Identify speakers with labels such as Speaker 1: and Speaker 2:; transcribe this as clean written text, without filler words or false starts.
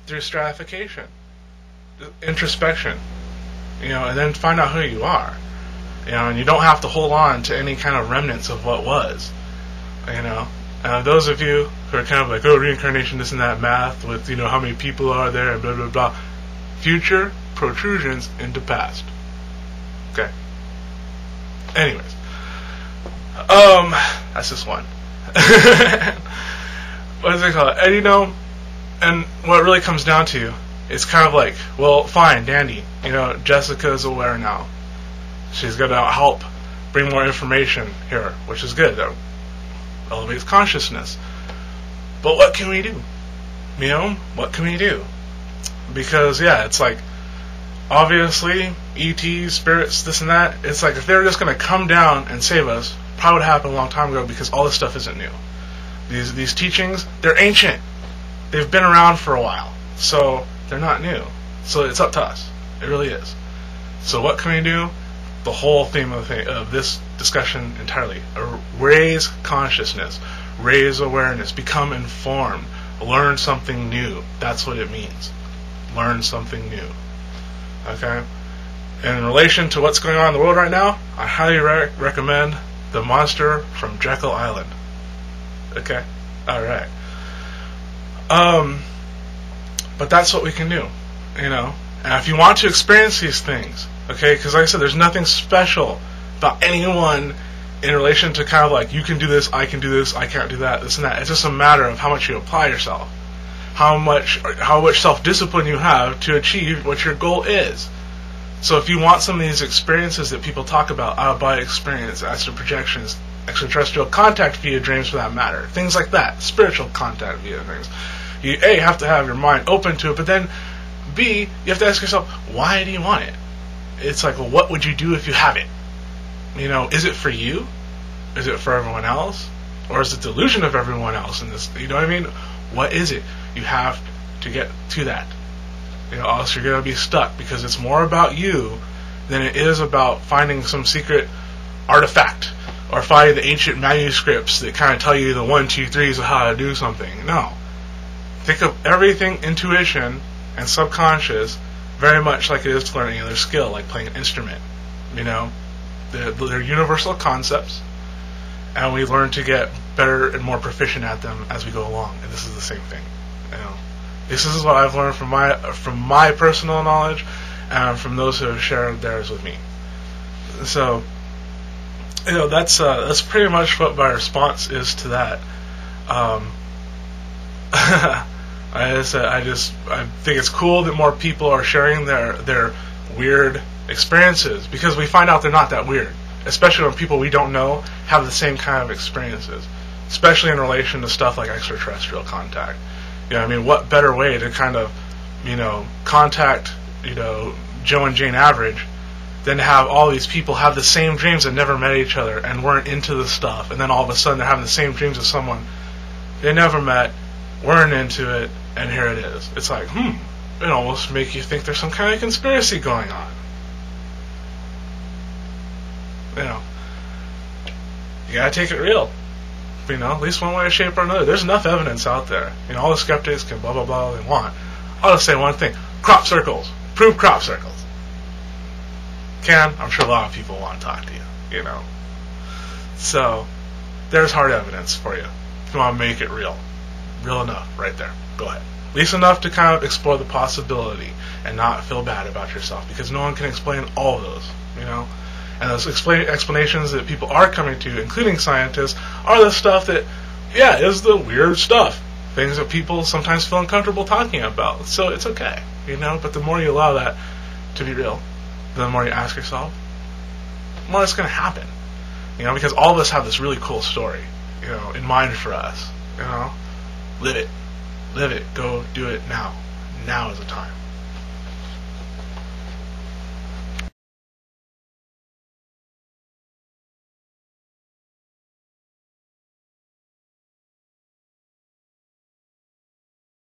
Speaker 1: through stratification, introspection, and then find out who you are, and you don't have to hold on to any kind of remnants of what was, those of you who are kind of like, oh, reincarnation, this and that, math with, how many people are there, and blah, blah, blah, future protrusions into past. Okay. Anyways. That's just one. What is it called? And, and what it really comes down to, it's kind of like, well, fine, dandy. Jessica's aware now. She's going to help bring more information here, which is good. That elevates consciousness. But what can we do? What can we do? Because, it's like, obviously, ETs, spirits, this and that, it's like if they were just going to come down and save us, probably would have happened a long time ago, because all this stuff isn't new. These teachings, they're ancient. They've been around for a while. So, they're not new. So, it's up to us. It really is. So, what can we do? The whole theme of this discussion entirely. Raise consciousness. Raise awareness. Become informed. Learn something new. That's what it means. Learn something new. Okay? And in relation to what's going on in the world right now, I highly recommend The Monster from Jekyll Island. Okay? Alright. But that's what we can do. And if you want to experience these things, okay, because like I said, there's nothing special about anyone in relation to kind of like, you can do this, I can do this, I can't do that, this and that. It's just a matter of how much you apply yourself. How much self-discipline you have to achieve what your goal is. So if you want some of these experiences that people talk about, out-of-body experience, astral projections, extraterrestrial contact via dreams for that matter, things like that, spiritual contact via things, you A, have to have your mind open to it, but then B, you have to ask yourself, why do you want it? It's like, well, what would you do if you have it? Is it for you? Is it for everyone else? Or is it the delusion of everyone else in this? You know what I mean? What is it? You have to get to that. Else you're going to be stuck, because it's more about you than it is about finding some secret artifact or finding the ancient manuscripts that kind of tell you the 1, 2, 3s of how to do something. No. Think of everything intuition and subconscious very much like it is to learn any other skill, like playing an instrument. They're universal concepts, and we learn to get better and more proficient at them as we go along. And this is the same thing. This is what I've learned from my personal knowledge, and from those who have shared theirs with me. So, that's pretty much what my response is to that. I think it's cool that more people are sharing their weird experiences, because we find out they're not that weird, especially when people we don't know have the same kind of experiences, especially in relation to stuff like extraterrestrial contact. What better way to kind of, contact, Joe and Jane Average than to have all these people have the same dreams and never met each other and weren't into the stuff, and then all of a sudden they're having the same dreams as someone they never met, weren't into it, and here it is. It's like, it almost makes you think there's some kind of conspiracy going on. You gotta take it real. At least one way, shape, or another. There's enough evidence out there. All the skeptics can blah, blah, blah they want. I'll just say one thing. Crop circles. Prove crop circles. I'm sure a lot of people want to talk to you, So, there's hard evidence for you. If you want to make it real. Real enough, right there. Go ahead. At least enough to kind of explore the possibility and not feel bad about yourself, because no one can explain all of those, And those explanations that people are coming to, including scientists, are the stuff that, is the weird stuff. Things that people sometimes feel uncomfortable talking about. So it's okay, But the more you allow that to be real, the more you ask yourself, the more it's going to happen. Because all of us have this really cool story, in mind for us. Live it. Live it. Go do it now. Now is the time.